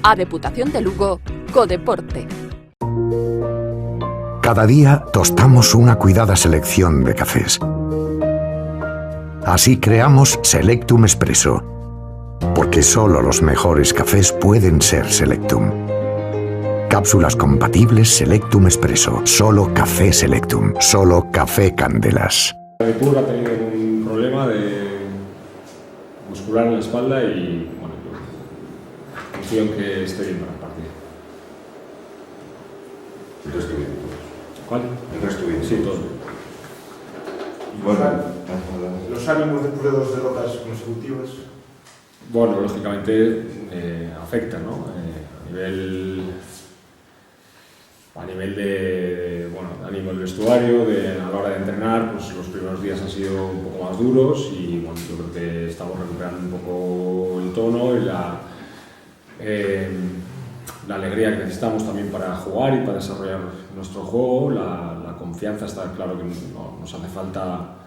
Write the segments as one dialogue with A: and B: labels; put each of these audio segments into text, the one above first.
A: A Deputación de Lugo, Codeporte.
B: Cada día tostamos una cuidada selección de cafés. Así creamos Selectum Espresso, porque solo los mejores cafés pueden ser Selectum. Cápsulas compatibles Selectum Espresso, solo café Selectum, solo café Candelas.
C: Pur ha tenido un problema muscular en la espalda y bueno, yo confío en que esté bien para el partido.
D: El resto bien.
C: ¿Cuál?
D: El resto bien.
C: Sí, todo.
D: Bueno,
E: los ánimos después de 2 derrotas consecutivas.
C: Bueno, lógicamente afecta, ¿no? A nivel de ánimo del vestuario, a la hora de entrenar, pues los primeros días han sido un poco más duros y bueno, yo creo que estamos recuperando un poco el tono y la alegría que necesitamos también para jugar y para desarrollar nuestro juego. La confianza, está claro que nos hace falta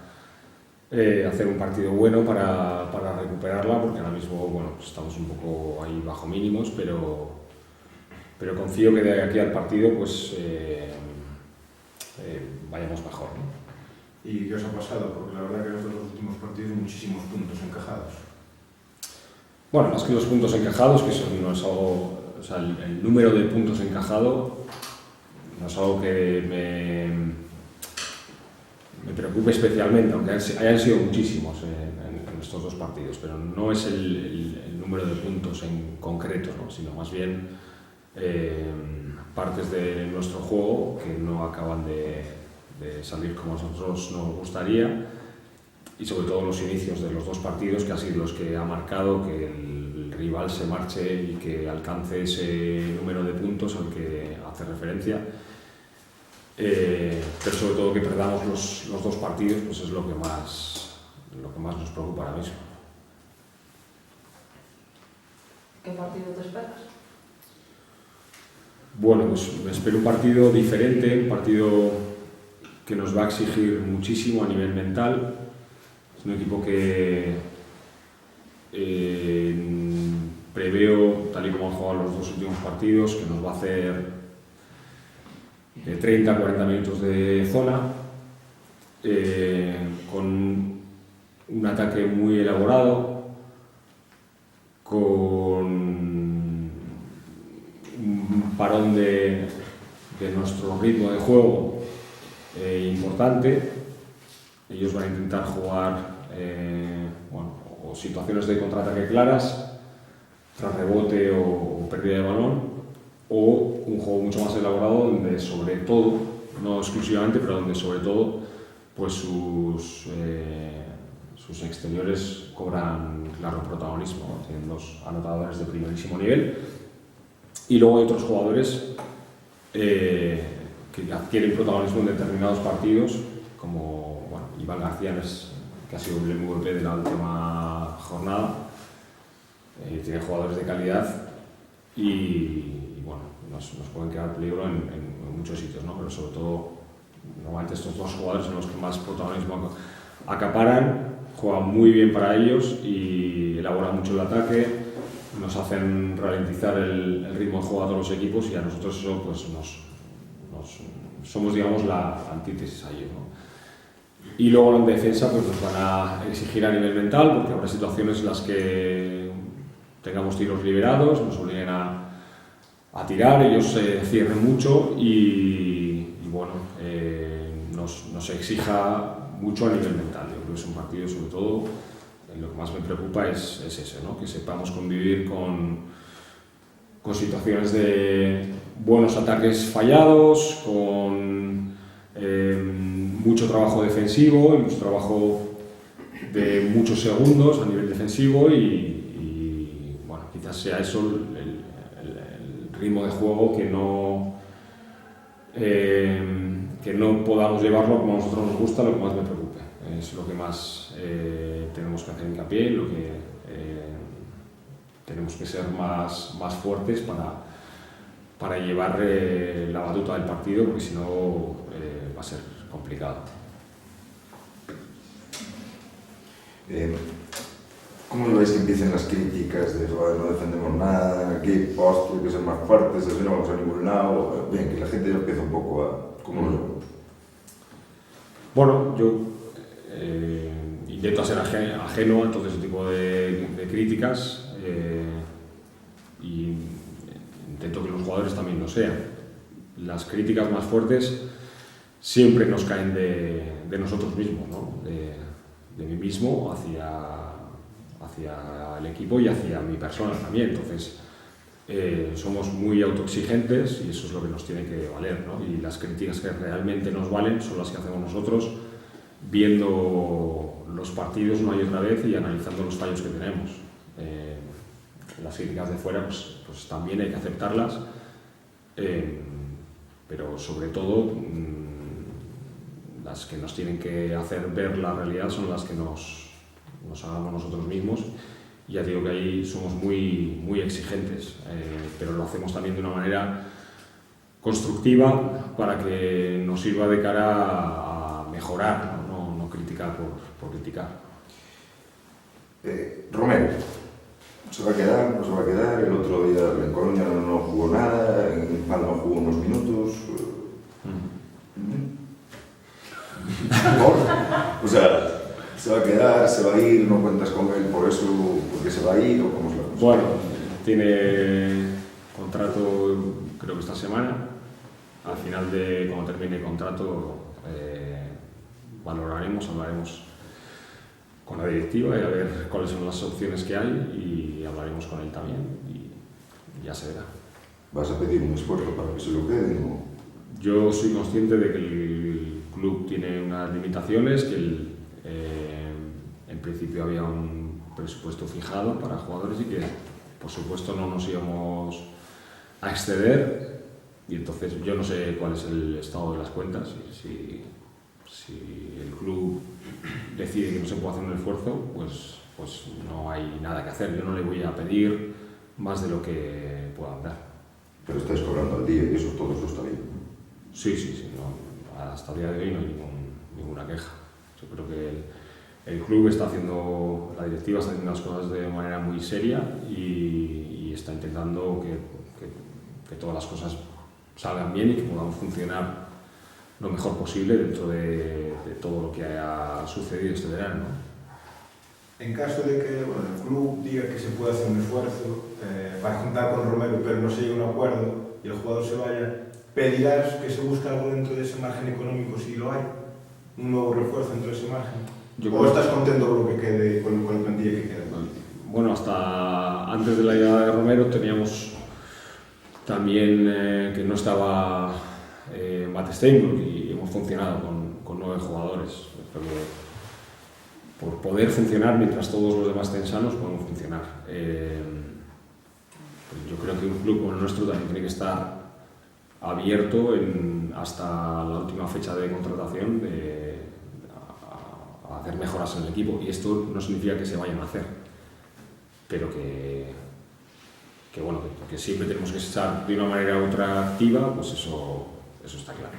C: hacer un partido bueno para recuperarla, porque ahora mismo bueno, pues estamos un poco ahí bajo mínimos, pero confío que de aquí al partido pues vayamos mejor, ¿no?
E: ¿Y qué os ha pasado? Porque la verdad que en estos 2 últimos partidos hay muchísimos puntos encajados.
C: Bueno, más que los puntos encajados, que eso no es algo, o sea, el número de puntos encajados no es algo que me preocupe especialmente, aunque hayan sido muchísimos en estos 2 partidos, pero no es el número de puntos en concreto, ¿no? Sino más bien partes de nuestro juego que no acaban de salir como a nosotros nos gustaría, y sobre todo los inicios de los 2 partidos, que han sido los que ha marcado que el rival se marche y que alcance ese número de puntos al que hace referencia. Pero sobre todo que perdamos los 2 partidos, pues es lo que más nos preocupa ahora mismo.
F: ¿Qué partido te esperas?
C: Bueno, pues me espero un partido diferente, un partido que nos va a exigir muchísimo a nivel mental. Es un equipo que preveo, tal y como han jugado los 2 últimos partidos, que nos va a hacer de 30 a 40 minutos de zona, con un ataque muy elaborado, con un parón de nuestro ritmo de juego importante. Ellos van a intentar jugar o situaciones de contraataque claras, tras rebote o pérdida de balón, o un juego mucho más elaborado donde sobre todo, no exclusivamente, pero donde sobre todo pues sus exteriores cobran claro protagonismo, ¿no? Tienen 2 anotadores de primerísimo nivel, y luego hay otros jugadores que adquieren protagonismo en determinados partidos, como Iván García, que ha sido el MVP de la última jornada. Tiene jugadores de calidad y bueno, nos pueden crear peligro en muchos sitios, ¿no? Pero sobre todo, normalmente estos 2 jugadores son los que más protagonismo acaparan, juegan muy bien para ellos y elaboran mucho el ataque, nos hacen ralentizar el ritmo de juego a todos los equipos, y a nosotros eso pues somos, digamos, la antítesis a ellos, ¿no? Y luego en defensa pues nos van a exigir a nivel mental, porque habrá situaciones en las que tengamos tiros liberados, nos obliguen a tirar, ellos cierren mucho y bueno, nos exija mucho a nivel mental. Yo creo que es un partido, sobre todo, lo que más me preocupa es ese, ¿no? Que sepamos convivir con situaciones de buenos ataques fallados, con mucho trabajo defensivo y mucho trabajo de muchos segundos a nivel defensivo y bueno, quizás sea eso el ritmo de juego que no podamos llevarlo como a nosotros nos gusta, lo que más me preocupe. Es lo que más tenemos que hacer hincapié, lo que tenemos que ser más fuertes para llevar la batuta del partido, porque si no va a ser complicado.
D: ¿Cómo lo veis que empiecen las críticas de "Joder, no defendemos nada, aquí postre, que son más fuertes, así no vamos a ningún lado"? Bien, que la gente ya empieza un poco a... ¿Cómo lo ven?
C: Bueno, yo intento ser ajeno a todo ese tipo de críticas y intento que los jugadores también lo sean. Las críticas más fuertes siempre nos caen de nosotros mismos, ¿no? De mí mismo hacia el equipo y hacia mi persona también. Entonces, somos muy autoexigentes y eso es lo que nos tiene que valer, ¿no? Y las críticas que realmente nos valen son las que hacemos nosotros viendo los partidos una y otra vez y analizando los fallos que tenemos. Las críticas de fuera pues también hay que aceptarlas, pero sobre todo las que nos tienen que hacer ver la realidad son las que nos hagamos nosotros mismos. Y ya digo que ahí somos muy, muy exigentes, pero lo hacemos también de una manera constructiva para que nos sirva de cara a mejorar, no criticar por criticar.
D: Romero, ¿se va a quedar? ¿No se va a quedar? El otro día en Colonia no jugó nada, en Palma jugó unos minutos. O sea, ¿se va a quedar? ¿Se va a ir? ¿No cuentas con él por eso? ¿Porque se va a ir? ¿O cómo es la cosa?
C: Bueno, tiene contrato creo que esta semana. Al final de cuando termine el contrato valoraremos, hablaremos con la directiva y a ver cuáles son las opciones que hay y hablaremos con él también y ya se verá.
D: ¿Vas a pedir un esfuerzo para que se lo quede? ¿No?
C: Yo soy consciente de que el club tiene unas limitaciones, que en principio había un presupuesto fijado para jugadores y que por supuesto no nos íbamos a exceder, y entonces yo no sé cuál es el estado de las cuentas. Si el club decide que no se puede hacer un esfuerzo, pues no hay nada que hacer. Yo no le voy a pedir más de lo que puedan dar.
D: Pero estáis cobrando al día y eso todo eso está bien.
C: Sí, no, hasta el día de hoy no hay ninguna queja. Yo creo que el club está haciendo, la directiva está haciendo las cosas de manera muy seria y está intentando que todas las cosas salgan bien y que podamos funcionar lo mejor posible dentro de todo lo que haya sucedido este verano, ¿no?
E: En caso de que el club diga que se puede hacer un esfuerzo para juntar con Romero, pero no se llegue a un acuerdo y el jugador se vaya, ¿pedirás que se busque algo dentro de ese margen económico si lo hay? ¿Un nuevo refuerzo dentro de ese margen? ¿O estás contento con lo que quede, con el plantilla que queda?
C: Bueno, hasta antes de la llegada de Romero teníamos también que no estaba Matt Steinbrück y hemos funcionado con 9 jugadores. Creo que por poder funcionar mientras todos los demás estén sanos podemos funcionar. Pues yo creo que un club como el nuestro también tiene que estar abierto hasta la última fecha de contratación a hacer mejoras en el equipo, y esto no significa que se vayan a hacer, pero que siempre tenemos que estar de una manera u otra activa, pues eso está claro.